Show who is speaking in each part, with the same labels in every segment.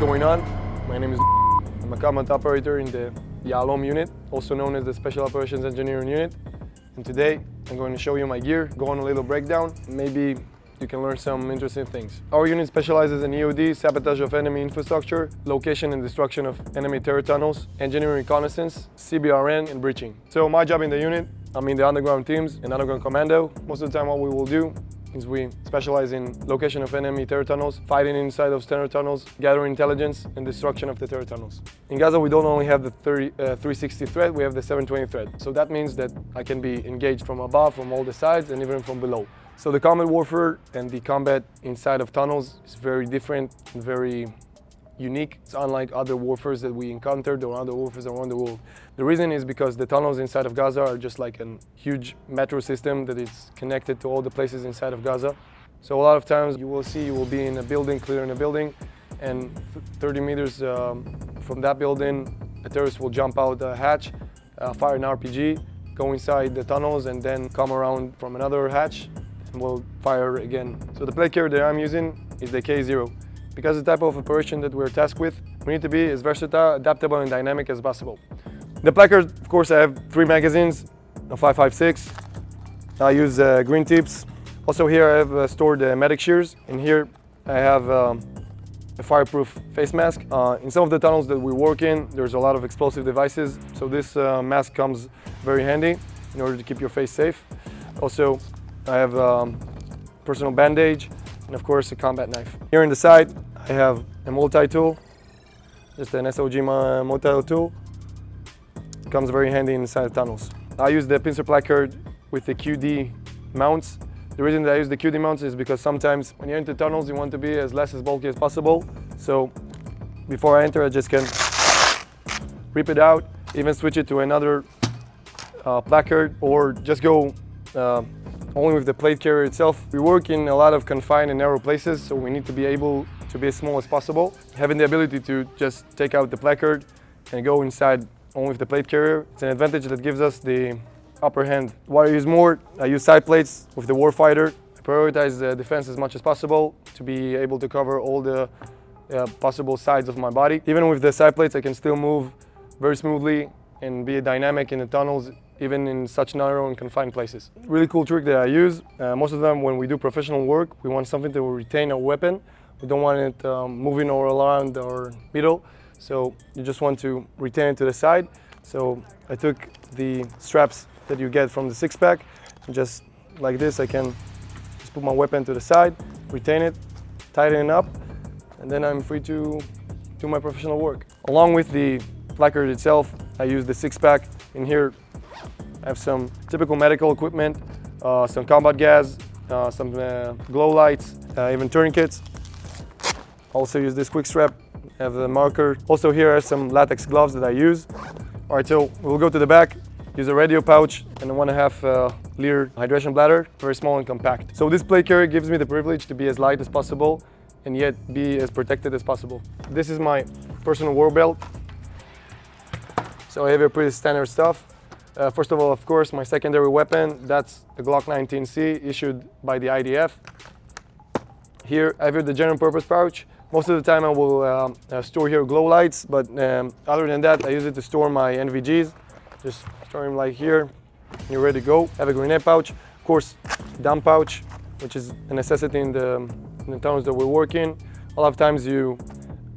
Speaker 1: going on? My name is I'm a combat operator in the Yahalom unit, also known as the Special Operations Engineering Unit. And today I'm going to show you my gear, go on a little breakdown, maybe you can learn some interesting things. Our unit specializes in EOD, sabotage of enemy infrastructure, location and destruction of enemy terror tunnels, engineering reconnaissance, CBRN, and breaching. So my job in the unit, I'm in the underground teams and underground commando. Most of the time what we will do is we specialize in location of enemy terror tunnels, fighting inside those terror tunnels, gathering intelligence, and destruction of the terror tunnels. In Gaza, we don't only have the 360 threat, we have the 720 threat. So that means that I can be engaged from above, from all the sides, and even from below. So the combat warfare and the combat inside of tunnels is very different and very unique. It's unlike other warfares that we encountered or other warfares around the world. The reason is because the tunnels inside of Gaza are just like a huge metro system that is connected to all the places inside of Gaza. So a lot of times you will be in a building, clearing a building, and 30 meters from that building, a terrorist will jump out a hatch, fire an RPG, go inside the tunnels, and then come around from another hatch and will fire again. So the plate carrier that I'm using is the K0. Because the type of operation that we're tasked with, we need to be as versatile, adaptable, and dynamic as possible. The placard, of course, I have 3 magazines, a 5.56. I use green tips. Also here I have stored medic shears. And here I have a fireproof face mask. In some of the tunnels that we work in, there's a lot of explosive devices. So this mask comes very handy in order to keep your face safe. Also, I have personal bandage, and of course a combat knife. Here on the side I have a multi-tool, just an SOG multi-tool. Comes very handy inside the tunnels. I use the pincer placard with the QD mounts. The reason that I use the QD mounts is because sometimes when you enter tunnels you want to be as less as bulky as possible. So before I enter I just can rip it out, even switch it to another placard, or just go only with the plate carrier itself. We work in a lot of confined and narrow places, so we need to be able to be as small as possible. Having the ability to just take out the placard and go inside only with the plate carrier, it's an advantage that gives us the upper hand. What I use more, I use side plates with the warfighter. I prioritize the defense as much as possible to be able to cover all the possible sides of my body. Even with the side plates, I can still move very smoothly and be dynamic in the tunnels, even in such narrow and confined places. Really cool trick that I use, most of them when we do professional work, we want something that will retain our weapon. We don't want it moving all around our middle, so you just want to retain it to the side. So I took the straps that you get from the 6-pack, and just like this I can just put my weapon to the side, retain it, tighten it up, and then I'm free to do my professional work. Along with the placard itself, I use the 6-pack. In here I have some typical medical equipment, some combat gas, some glow lights, even tourniquets. Also use this quick strap, I have the marker. Also here are some latex gloves that I use. Alright, so we'll go to the back, use a radio pouch and a 1.5 liter hydration bladder, very small and compact. So this plate carrier gives me the privilege to be as light as possible and yet be as protected as possible. This is my personal war belt. So I have a pretty standard stuff. First of all, of course, my secondary weapon, that's the Glock 19C issued by the IDF. Here I have the general purpose pouch. Most of the time I will store here glow lights, but other than that I use it to store my NVGs. Just store them like here, and you're ready to go. I have a grenade pouch, of course, dump pouch, which is a necessity in the tunnels that we work in. A lot of times you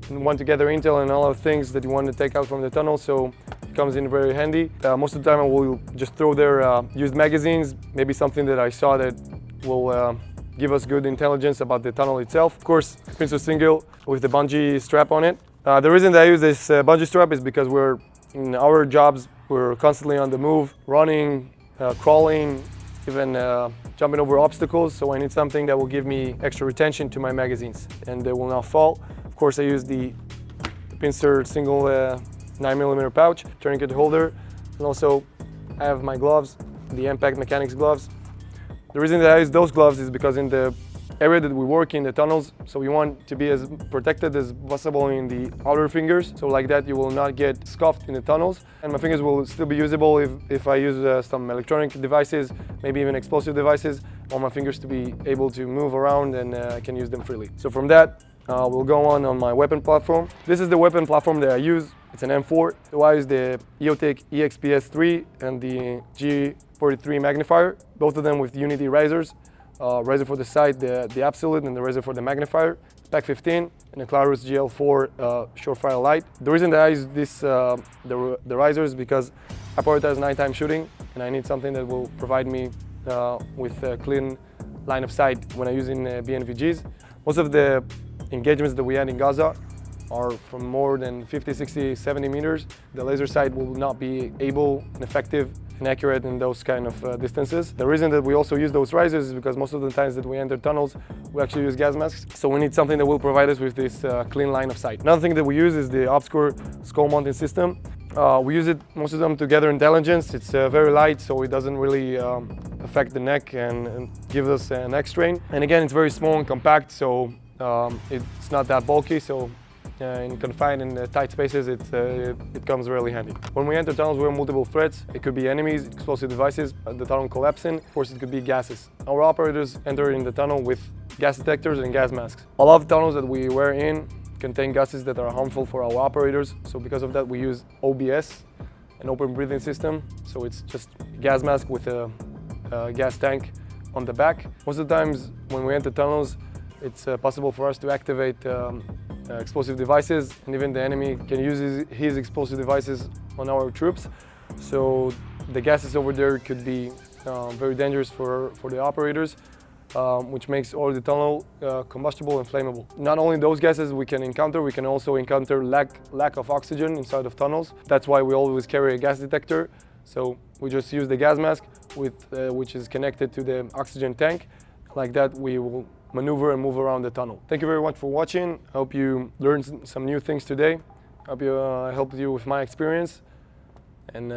Speaker 1: want to gather intel and a lot of things that you want to take out from the tunnel, so comes in very handy. Most of the time I will just throw there used magazines, maybe something that I saw that will give us good intelligence about the tunnel itself. Of course, pincer single with the bungee strap on it. The reason that I use this bungee strap is because in our jobs, we're constantly on the move, running, crawling, even jumping over obstacles, so I need something that will give me extra retention to my magazines and they will not fall. Of course, I use the pincer single 9mm pouch, tourniquet holder, and also I have my gloves, the Impact Mechanics gloves. The reason that I use those gloves is because in the area that we work in, the tunnels, so we want to be as protected as possible in the outer fingers, so like that you will not get scuffed in the tunnels, and my fingers will still be usable if I use some electronic devices, maybe even explosive devices. I want my fingers to be able to move around and I can use them freely. So from that, We'll go on my weapon platform. This is the weapon platform that I use. It's an M4. I use the EOTech EXPS3 and the G43 magnifier, both of them with Unity risers. Riser for the sight, the absolute, and the riser for the magnifier. Pack 15 and a Clarus GL4 short-fire light. The reason that I use the risers is because I prioritize nighttime shooting, and I need something that will provide me with a clean line of sight when I'm using BNVGs. Most of the engagements that we had in Gaza are from more than 50, 60, 70 meters. The laser sight will not be able and effective and accurate in those kind of distances. The reason that we also use those risers is because most of the times that we enter tunnels, we actually use gas masks. So we need something that will provide us with this clean line of sight. Another thing that we use is the Obscure skull mounting system. We use it, most of them, to gather intelligence. It's very light, so it doesn't really affect the neck and give us a neck strain. And again, it's very small and compact, so it's not that bulky. So in confined and tight spaces, it comes really handy. When we enter tunnels, we have multiple threats. It could be enemies, explosive devices, the tunnel collapsing. Of course, it could be gases. Our operators enter in the tunnel with gas detectors and gas masks. A lot of tunnels that we were in contain gases that are harmful for our operators. So because of that, we use OBS, an open breathing system. So it's just a gas mask with a gas tank on the back. Most of the times when we enter tunnels, it's possible for us to activate explosive devices, and even the enemy can use his explosive devices on our troops. So the gases over there could be very dangerous for the operators, which makes all the tunnel combustible and flammable. Not only those gases we can also encounter lack of oxygen inside of tunnels. That's why we always carry a gas detector. So we just use the gas mask which is connected to the oxygen tank. Like that, we will maneuver and move around the tunnel. Thank you very much for watching. I hope you learned some new things today. I hope I helped you with my experience. And